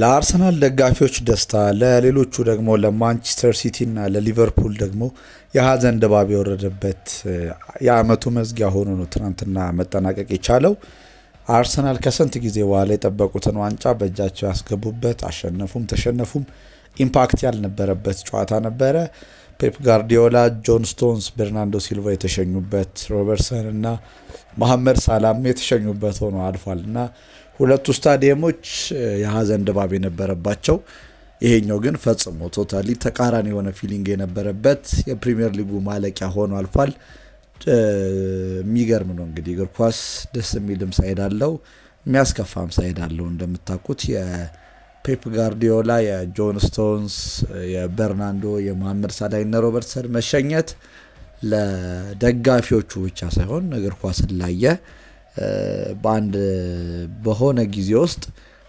ለአርሰናል ደጋፊዎች ደስታ፣ ለሌሎቹ ደግሞ ለማንቸስተር ሲቲ እና ለሊቨርፑል ደግሞ የሀዘን ድባብ የወረደበት የአመቱ መዝጊያ ሆኖ ነው ትናንትና መጠናቀቅ የቻለው። አርሰናል ከስንት ጊዜ በኋላ የጠበቁትን ዋንጫ በእጃቸው ያስገቡበት፣ አሸነፉም ተሸነፉም ኢምፓክት ያልነበረበት ጨዋታ ነበረ። ፔፕ ጋርዲዮላ፣ ጆን ስቶንስ፣ ቤርናንዶ ሲልቫ የተሸኙበት፣ ሮበርትሰን እና መሐመድ ሳላም የተሸኙበት ሆኖ አልፏል እና ሁለቱ ስታዲየሞች የሀዘን ድባብ የነበረባቸው፣ ይሄኛው ግን ፈጽሞ ቶታሊ ተቃራኒ የሆነ ፊሊንግ የነበረበት የፕሪሚየር ሊጉ ማለቂያ ሆኖ አልፏል። የሚገርም ነው እንግዲህ እግር ኳስ ደስ የሚልም ሳይድ አለው፣ የሚያስከፋም ሳይድ አለው። እንደምታውቁት የፔፕ ጋርዲዮላ፣ የጆን ስቶንስ፣ የበርናንዶ፣ የመሐመድ ሳላህ እና ሮበርትሰን መሸኘት ለደጋፊዎቹ ብቻ ሳይሆን እግር ኳስን ላየ በአንድ በሆነ ጊዜ ውስጥ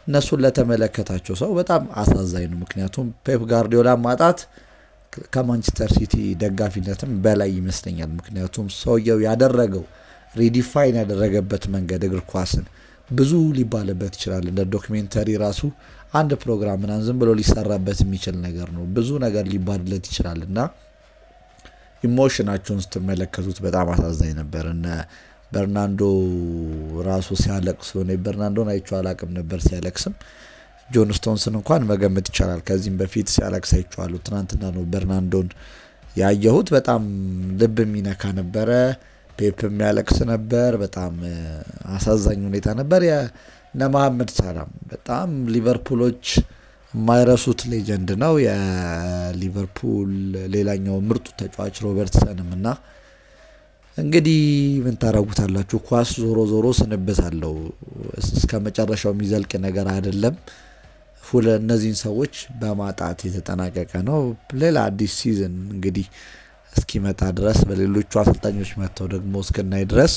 እነሱን ለተመለከታቸው ሰው በጣም አሳዛኝ ነው። ምክንያቱም ፔፕ ጋርዲዮላ ማጣት ከማንቸስተር ሲቲ ደጋፊነትም በላይ ይመስለኛል። ምክንያቱም ሰውየው ያደረገው ሪዲፋይን ያደረገበት መንገድ እግር ኳስን ብዙ ሊባልበት ይችላል። እንደ ዶክሜንተሪ ራሱ አንድ ፕሮግራም ምናምን ዝም ብሎ ሊሰራበት የሚችል ነገር ነው። ብዙ ነገር ሊባልለት ይችላል እና ኢሞሽናቸውን ስትመለከቱት በጣም አሳዛኝ ነበር። እነ በርናንዶ ራሱ ሲያለቅስ ሆነ በርናንዶን አይቼው አላቅም ነበር ሲያለቅስም። ጆን ስቶንስን እንኳን መገመት ይቻላል፣ ከዚህም በፊት ሲያለቅስ አይቼዋለሁ። ትናንትና ነው በርናንዶን ያየሁት። በጣም ልብ የሚነካ ነበረ። ፔፕ የሚያለቅስ ነበር። በጣም አሳዛኝ ሁኔታ ነበር። እነ መሐመድ ሳላም በጣም ሊቨርፑሎች የማይረሱት ሌጀንድ ነው። የሊቨርፑል ሌላኛው ምርጡ ተጫዋች ሮበርትሰንም እና እንግዲህ ምን ታረጉታላችሁ? ኳስ ዞሮ ዞሮ ስንብት አለው። እስከ መጨረሻው የሚዘልቅ ነገር አይደለም። እነዚህን ሰዎች በማጣት የተጠናቀቀ ነው። ሌላ አዲስ ሲዝን እንግዲህ እስኪመጣ ድረስ በሌሎቹ አሰልጣኞች መጥተው ደግሞ እስክናይ ድረስ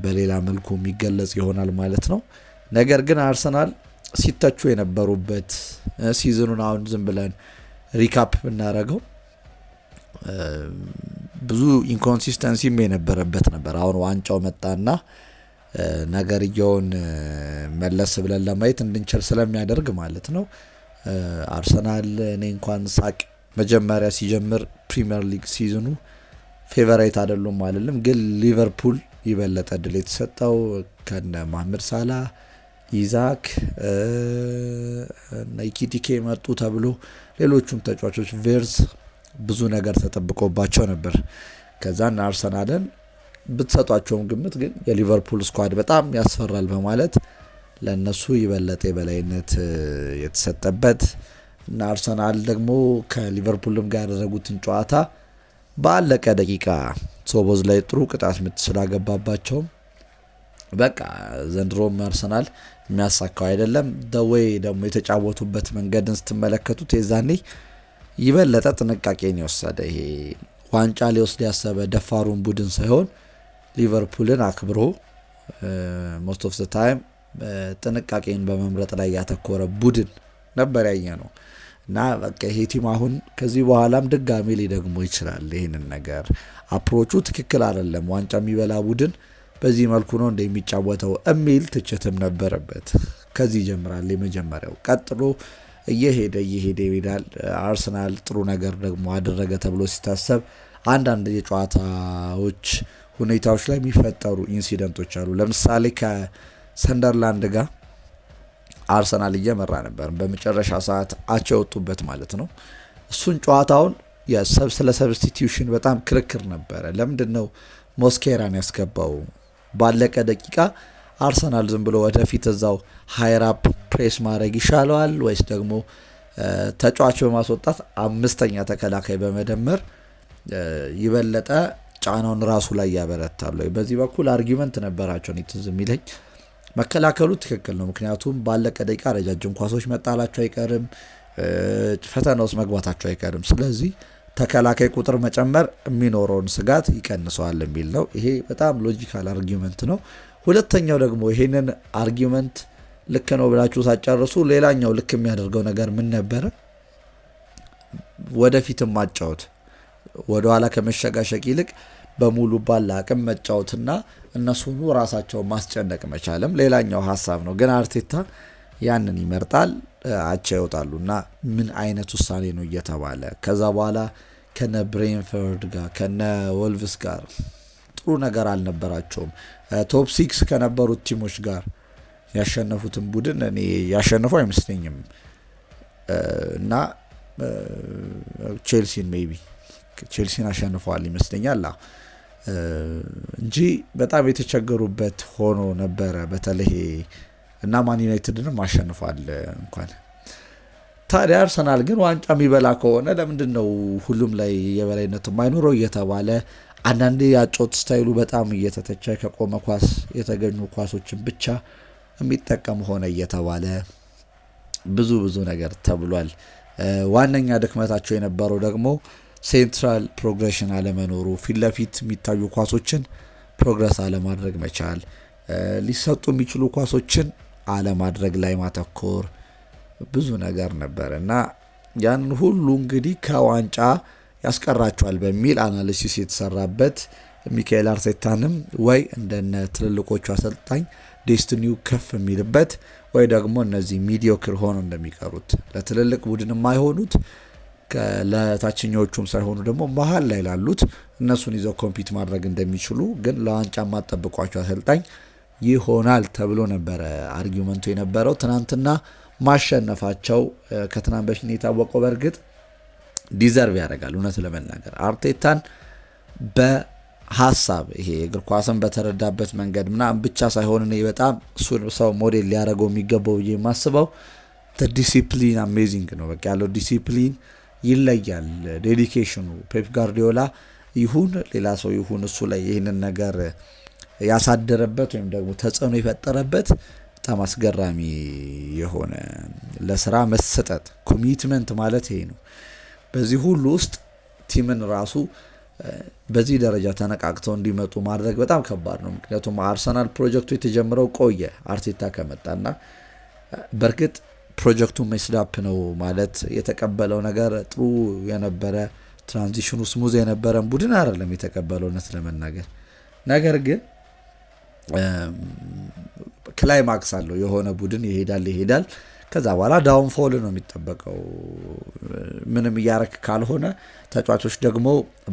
በሌላ መልኩ የሚገለጽ ይሆናል ማለት ነው። ነገር ግን አርሰናል ሲተቹ የነበሩበት ሲዝኑን አሁን ዝም ብለን ሪካፕ ብናደርገው ብዙ ኢንኮንሲስተንሲም የነበረበት ነበር። አሁን ዋንጫው መጣና ነገርየውን መለስ ብለን ለማየት እንድንችል ስለሚያደርግ ማለት ነው። አርሰናል እኔ እንኳን ሳቅ መጀመሪያ ሲጀምር ፕሪሚየር ሊግ ሲዝኑ ፌቨራይት አይደሉም አይደለም፣ ግን ሊቨርፑል ይበለጠ እድል የተሰጠው ከነ መሐመድ ሳላህ፣ ኢዛክ፣ ናይኪቲኬ መጡ ተብሎ ሌሎቹም ተጫዋቾች ቬርዝ ብዙ ነገር ተጠብቆባቸው ነበር። ከዛን አርሰናልን ብትሰጧቸውም ግምት ግን የሊቨርፑል ስኳድ በጣም ያስፈራል በማለት ለነሱ ይበለጠ የበላይነት የተሰጠበት እና አርሰናል ደግሞ ከሊቨርፑልም ጋር ያደረጉትን ጨዋታ ባለቀ ደቂቃ ሶቦዝ ላይ ጥሩ ቅጣት ምት ስላገባባቸው በቃ ዘንድሮም አርሰናል የሚያሳካው አይደለም። ደዌይ ደግሞ የተጫወቱበት መንገድን ስትመለከቱት የዛኔ ይበለጠ ጥንቃቄን የወሰደ ይሄ ዋንጫ ሊወስድ ያሰበ ደፋሩን ቡድን ሳይሆን ሊቨርፑልን አክብሮ ሞስት ኦፍ ዘ ታይም ጥንቃቄን በመምረጥ ላይ ያተኮረ ቡድን ነበር ያየ ነው እና በቃ ይሄ ቲም አሁን ከዚህ በኋላም ድጋሚ ሊደግሞ ይችላል። ይህንን ነገር አፕሮቹ ትክክል አይደለም፣ ዋንጫ የሚበላ ቡድን በዚህ መልኩ ነው እንደሚጫወተው የሚል ትችትም ነበረበት። ከዚህ ይጀምራል የመጀመሪያው። ቀጥሎ እየሄደ ይሄዳል። አርሰናል ጥሩ ነገር ደግሞ አደረገ ተብሎ ሲታሰብ አንዳንድ የጨዋታዎች ሁኔታዎች ላይ የሚፈጠሩ ኢንሲደንቶች አሉ። ለምሳሌ ከሰንደርላንድ ጋር አርሰናል እየመራ ነበር፣ በመጨረሻ ሰዓት አቻ የወጡበት ማለት ነው። እሱን ጨዋታውን ስለ ሰብስቲቲዩሽን በጣም ክርክር ነበረ። ለምንድን ነው ሞስኬራን ያስገባው? ባለቀ ደቂቃ አርሰናል ዝም ብሎ ወደፊት እዛው ሃይራፕ ፕሬስ ማድረግ ይሻለዋል ወይስ ደግሞ ተጫዋች በማስወጣት አምስተኛ ተከላካይ በመደመር ይበለጠ ጫናውን ራሱ ላይ ያበረታሉ? በዚህ በኩል አርጊመንት ነበራቸው። ትዝ የሚለኝ መከላከሉ ትክክል ነው፣ ምክንያቱም ባለቀ ደቂቃ ረጃጅም ኳሶች መጣላቸው አይቀርም፣ ፈተና ውስጥ መግባታቸው አይቀርም። ስለዚህ ተከላካይ ቁጥር መጨመር የሚኖረውን ስጋት ይቀንሰዋል የሚል ነው። ይሄ በጣም ሎጂካል አርጊመንት ነው። ሁለተኛው ደግሞ ይሄንን አርጊመንት ልክ ነው ብላችሁ ሳጨርሱ ሌላኛው ልክ የሚያደርገው ነገር ምን ነበረ? ወደፊትም ማጫወት፣ ወደኋላ ከመሸጋሸቅ ይልቅ በሙሉ ባለ አቅም መጫወትና እነሱኑ ራሳቸው ማስጨነቅ መቻልም ሌላኛው ሀሳብ ነው። ግን አርቴታ ያንን ይመርጣል። አቻ ይወጣሉና ምን አይነት ውሳኔ ነው እየተባለ ከዛ በኋላ ከነ ብሬንፎርድ ጋር ከነ ወልቭስ ጋር ጥሩ ነገር አልነበራቸውም። ቶፕ 6 ከነበሩት ቲሞች ጋር ያሸነፉትን ቡድን እኔ ያሸነፉ አይመስለኝም እና ቼልሲን አሸንፈዋል ይመስለኛል እንጂ በጣም የተቸገሩበት ሆኖ ነበረ በተለይ እና ማን ዩናይትድንም አሸንፏል እንኳን። ታዲያ አርሰናል ግን ዋንጫ የሚበላ ከሆነ ለምንድነው ሁሉም ላይ የበላይነት የማይኖረው እየተባለ አንዳንዴ ያጮት ስታይሉ በጣም እየተተቸ ከቆመ ኳስ የተገኙ ኳሶችን ብቻ የሚጠቀም ሆነ እየተባለ ብዙ ነገር ተብሏል። ዋነኛ ድክመታቸው የነበረው ደግሞ ሴንትራል ፕሮግሬሽን አለመኖሩ፣ ፊት ለፊት የሚታዩ ኳሶችን ፕሮግረስ አለማድረግ መቻል፣ ሊሰጡ የሚችሉ ኳሶችን አለማድረግ ላይ ማተኮር ብዙ ነገር ነበር እና ያንን ሁሉ እንግዲህ ከዋንጫ ያስቀራቸዋል በሚል አናሊሲስ የተሰራበት ሚካኤል አርቴታንም ወይ እንደነ ትልልቆቹ አሰልጣኝ ዴስቲኒው ከፍ የሚልበት ወይ ደግሞ እነዚህ ሚዲዮክር ሆነው እንደሚቀሩት ለትልልቅ ቡድን የማይሆኑት ለታችኞቹም ሳይሆኑ ደግሞ መሀል ላይ ላሉት እነሱን ይዘው ኮምፒት ማድረግ እንደሚችሉ ግን ለዋንጫ ማጠብቋቸው አሰልጣኝ ይሆናል ተብሎ ነበረ አርጊውመንቱ የነበረው። ትናንትና ማሸነፋቸው ከትናንት በፊት የታወቀው በእርግጥ ዲዘርቭ ያደርጋል። እውነት ለመናገር አርቴታን በሀሳብ ይሄ እግር ኳስን በተረዳበት መንገድ ምናምን ብቻ ሳይሆን እኔ በጣም እሱን ሰው ሞዴል ሊያደርገው የሚገባው ብዬ የማስበው ዲሲፕሊን አሜዚንግ ነው። በቃ ያለው ዲሲፕሊን ይለያል። ዴዲኬሽኑ ፔፕ ጋርዲዮላ ይሁን ሌላ ሰው ይሁን እሱ ላይ ይህንን ነገር ያሳደረበት ወይም ደግሞ ተጽዕኖ የፈጠረበት በጣም አስገራሚ የሆነ ለስራ መሰጠት ኮሚትመንት ማለት ይሄ ነው። በዚህ ሁሉ ውስጥ ቲምን ራሱ በዚህ ደረጃ ተነቃቅተው እንዲመጡ ማድረግ በጣም ከባድ ነው። ምክንያቱም አርሰናል ፕሮጀክቱ የተጀመረው ቆየ አርቴታ ከመጣና በእርግጥ ፕሮጀክቱ ሜስዳፕ ነው ማለት የተቀበለው ነገር ጥሩ የነበረ ትራንዚሽኑ ስሙዝ የነበረን ቡድን አይደለም የተቀበለው እውነት ለመናገር። ነገር ግን ክላይማክስ አለው የሆነ ቡድን ይሄዳል ከዛ በኋላ ዳውንፎል ነው የሚጠበቀው። ምንም እያረክ ካልሆነ ተጫዋቾች ደግሞ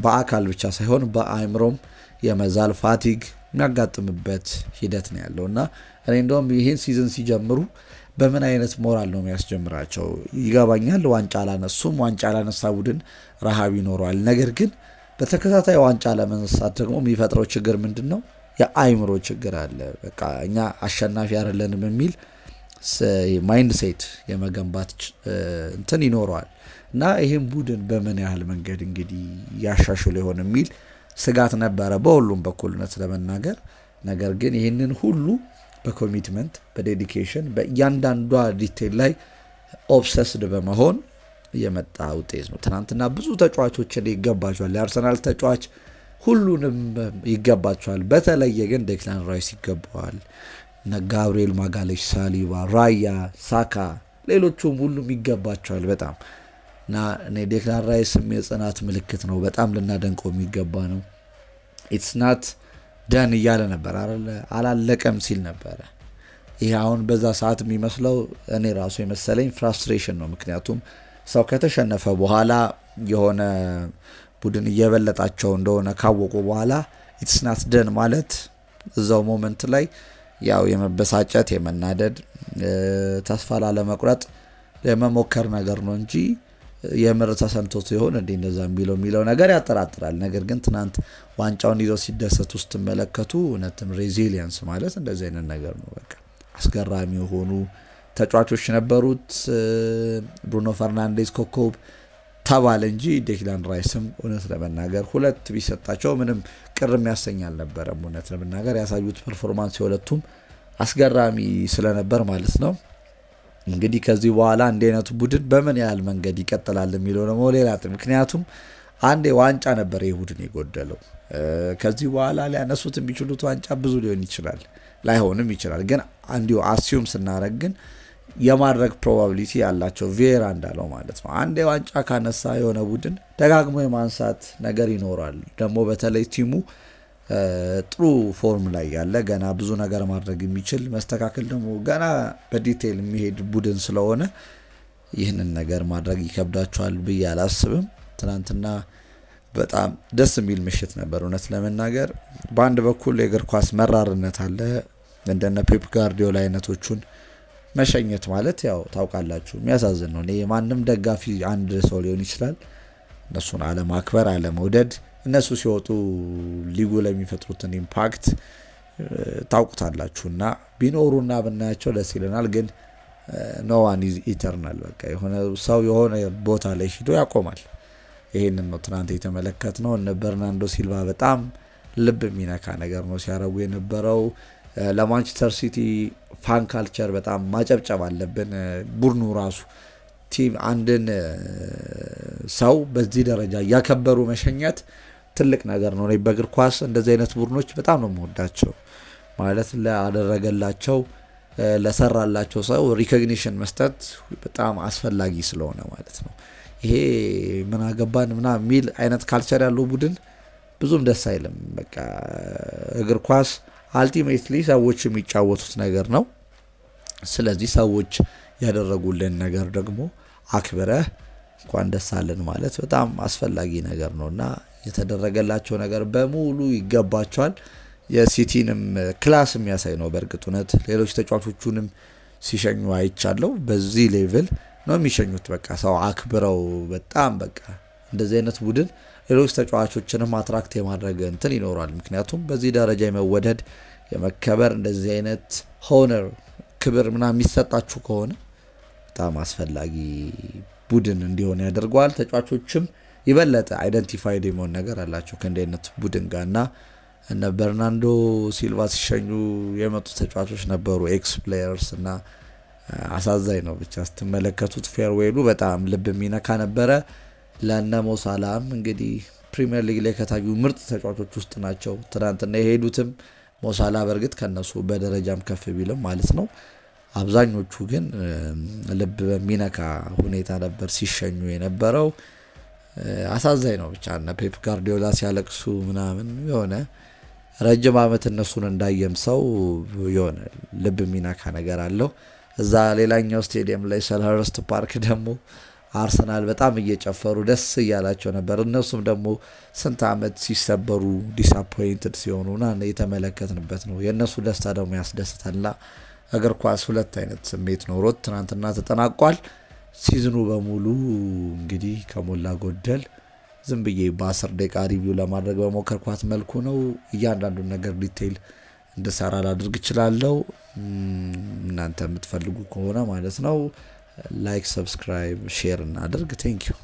በአካል ብቻ ሳይሆን በአእምሮም የመዛል ፋቲግ የሚያጋጥምበት ሂደት ነው ያለውና እኔ እንደውም ይሄን ሲዝን ሲጀምሩ በምን አይነት ሞራል ነው የሚያስጀምራቸው ይገባኛል። ዋንጫ አላነሱም። ዋንጫ አላነሳ ቡድን ረሃብ ይኖረዋል። ነገር ግን በተከታታይ ዋንጫ ለመነሳት ደግሞ የሚፈጥረው ችግር ምንድነው? የአእምሮ ችግር አለ። በቃ እኛ አሸናፊ አይደለንም የሚል ማይንድ ሴት የመገንባት እንትን ይኖረዋል እና ይሄን ቡድን በምን ያህል መንገድ እንግዲህ ያሻሽሉ ይሆን የሚል ስጋት ነበረ በሁሉም በኩልነት ለመናገር። ነገር ግን ይህንን ሁሉ በኮሚትመንት በዴዲኬሽን በእያንዳንዷ ዲቴል ላይ ኦብሰስድ በመሆን የመጣ ውጤት ነው። ትናንትና ብዙ ተጫዋቾችን ይገባቸዋል። የአርሰናል ተጫዋች ሁሉንም ይገባቸዋል። በተለየ ግን ዴክላን ራይስ ይገባዋል። ጋብሪኤል ማጋሌሽ፣ ሳሊባ፣ ራያ፣ ሳካ ሌሎቹም ሁሉም ይገባቸዋል በጣም እና እኔ ዴክላን ራይስም የጽናት ምልክት ነው። በጣም ልናደንቀው የሚገባ ነው። ኢትስ ናት ደን እያለ ነበር አላለቀም ሲል ነበረ። ይህ አሁን በዛ ሰዓት የሚመስለው እኔ ራሱ የመሰለኝ ፍራስትሬሽን ነው። ምክንያቱም ሰው ከተሸነፈ በኋላ የሆነ ቡድን እየበለጣቸው እንደሆነ ካወቁ በኋላ ኢትስ ናት ደን ማለት እዛው ሞመንት ላይ ያው የመበሳጨት የመናደድ ተስፋ ላለመቁረጥ የመሞከር ነገር ነው እንጂ የምር ተሰንቶት ሲሆን እንደዛ የሚለው ነገር ያጠራጥራል። ነገር ግን ትናንት ዋንጫውን ይዘው ሲደሰቱ ውስጥ ተመለከቱ። እውነትም ሬዚሊየንስ ማለት እንደዚህ አይነት ነገር ነው። በቃ አስገራሚ የሆኑ ተጫዋቾች ነበሩት። ብሩኖ ፈርናንዴዝ ኮከብ ተባለ እንጂ ዴክላን ራይስም እውነት ለመናገር ሁለት ቢሰጣቸው ምንም ቅር የሚያሰኝ አልነበረም። እውነት ለመናገር ያሳዩት ፐርፎርማንስ የሁለቱም አስገራሚ ስለነበር ማለት ነው። እንግዲህ ከዚህ በኋላ እንዲህ አይነቱ ቡድን በምን ያህል መንገድ ይቀጥላል የሚለው ደግሞ ሌላ ምክንያቱም አንዴ ዋንጫ ነበር ይህ ቡድን የጎደለው። ከዚህ በኋላ ሊያነሱት የሚችሉት ዋንጫ ብዙ ሊሆን ይችላል፣ ላይሆንም ይችላል። ግን አንዲሁ አሲዩም ስናረግ ግን የማድረግ ፕሮባቢሊቲ ያላቸው ቬራ እንዳለው ማለት ነው። አንዴ ዋንጫ ካነሳ የሆነ ቡድን ደጋግሞ የማንሳት ነገር ይኖራል። ደግሞ በተለይ ቲሙ ጥሩ ፎርም ላይ ያለ ገና ብዙ ነገር ማድረግ የሚችል መስተካከል ደግሞ ገና በዲቴይል የሚሄድ ቡድን ስለሆነ ይህንን ነገር ማድረግ ይከብዳቸዋል ብዬ አላስብም። ትናንትና በጣም ደስ የሚል ምሽት ነበር እውነት ለመናገር። በአንድ በኩል የእግር ኳስ መራርነት አለ። እንደነ ፔፕ ጋርዲዮላ አይነቶቹን መሸኘት ማለት ያው ታውቃላችሁ የሚያሳዝን ነው። እኔ ማንም ደጋፊ አንድ ሰው ሊሆን ይችላል እነሱን አለማክበር፣ አለመውደድ፣ እነሱ ሲወጡ ሊጉ ላይ የሚፈጥሩትን ኢምፓክት ታውቁታላችሁና ቢኖሩና ብናያቸው ደስ ይለናል። ግን ኖ ዋን ኢዝ ኢተርናል። በቃ የሆነ ሰው የሆነ ቦታ ላይ ሂዶ ያቆማል። ይሄንን ነው ትናንት የተመለከትነው። እነ በርናንዶ ሲልቫ በጣም ልብ የሚነካ ነገር ነው ሲያረጉ የነበረው። ለማንቸስተር ሲቲ ፋን ካልቸር በጣም ማጨብጨብ አለብን። ቡድኑ ራሱ ቲም አንድን ሰው በዚህ ደረጃ እያከበሩ መሸኘት ትልቅ ነገር ነው። በእግር ኳስ እንደዚህ አይነት ቡድኖች በጣም ነው የምወዳቸው። ማለት ላደረገላቸው ለሰራላቸው ሰው ሪኮግኒሽን መስጠት በጣም አስፈላጊ ስለሆነ ማለት ነው። ይሄ ምን አገባን ምናምን የሚል አይነት ካልቸር ያለው ቡድን ብዙም ደስ አይልም። በቃ እግር ኳስ አልቲሜትሊ ሰዎች የሚጫወቱት ነገር ነው። ስለዚህ ሰዎች ያደረጉልን ነገር ደግሞ አክብረህ እንኳን ደስ አለን ማለት በጣም አስፈላጊ ነገር ነውና የተደረገላቸው ነገር በሙሉ ይገባቸዋል። የሲቲንም ክላስ የሚያሳይ ነው። በእርግጥ እውነት ሌሎች ተጫዋቾቹንም ሲሸኙ አይቻለው። በዚህ ሌቭል ነው የሚሸኙት። በቃ ሰው አክብረው በጣም በቃ እንደዚህ አይነት ቡድን ሌሎች ተጫዋቾችንም አትራክት የማድረግ እንትን ይኖራል። ምክንያቱም በዚህ ደረጃ የመወደድ የመከበር እንደዚህ አይነት ሆነር ክብር ምናምን የሚሰጣችሁ ከሆነ በጣም አስፈላጊ ቡድን እንዲሆን ያደርገዋል። ተጫዋቾችም ይበለጠ አይደንቲፋይድ የመሆን ነገር አላቸው ከእንዲህ አይነት ቡድን ጋር እና እነ በርናንዶ ሲልቫ ሲሸኙ የመጡ ተጫዋቾች ነበሩ ኤክስ ፕሌየርስ እና አሳዛኝ ነው ብቻ ስትመለከቱት። ፌርዌሉ በጣም ልብ የሚነካ ነበረ። ለነ ሞሳላም እንግዲህ ፕሪሚየር ሊግ ላይ ከታዩ ምርጥ ተጫዋቾች ውስጥ ናቸው። ትናንትና የሄዱትም ሞሳላ በእርግጥ ከነሱ በደረጃም ከፍ ቢልም ማለት ነው። አብዛኞቹ ግን ልብ በሚነካ ሁኔታ ነበር ሲሸኙ የነበረው። አሳዛኝ ነው ብቻ እነ ፔፕ ጋርዲዮላ ሲያለቅሱ ምናምን የሆነ ረጅም ዓመት እነሱን እንዳየም ሰው የሆነ ልብ የሚነካ ነገር አለው። እዛ ሌላኛው ስቴዲየም ላይ ሰልኸርስት ፓርክ ደግሞ አርሰናል በጣም እየጨፈሩ ደስ እያላቸው ነበር። እነሱም ደግሞ ስንት ዓመት ሲሰበሩ ዲስአፖይንትድ ሲሆኑና የተመለከትንበት ነው። የእነሱ ደስታ ደግሞ ያስደስታልና እግር ኳስ ሁለት አይነት ስሜት ኖሮት ትናንትና ተጠናቋል። ሲዝኑ በሙሉ እንግዲህ ከሞላ ጎደል ዝም ብዬ በ10 ደቂቃ ሪቪው ለማድረግ በሞከርኳት መልኩ ነው። እያንዳንዱን ነገር ዲቴይል እንድሰራ ላድርግ እችላለሁ። እናንተ የምትፈልጉ ከሆነ ማለት ነው ላይክ፣ ሰብስክራይብ፣ ሼር እናድርግ። ቴንኪዩ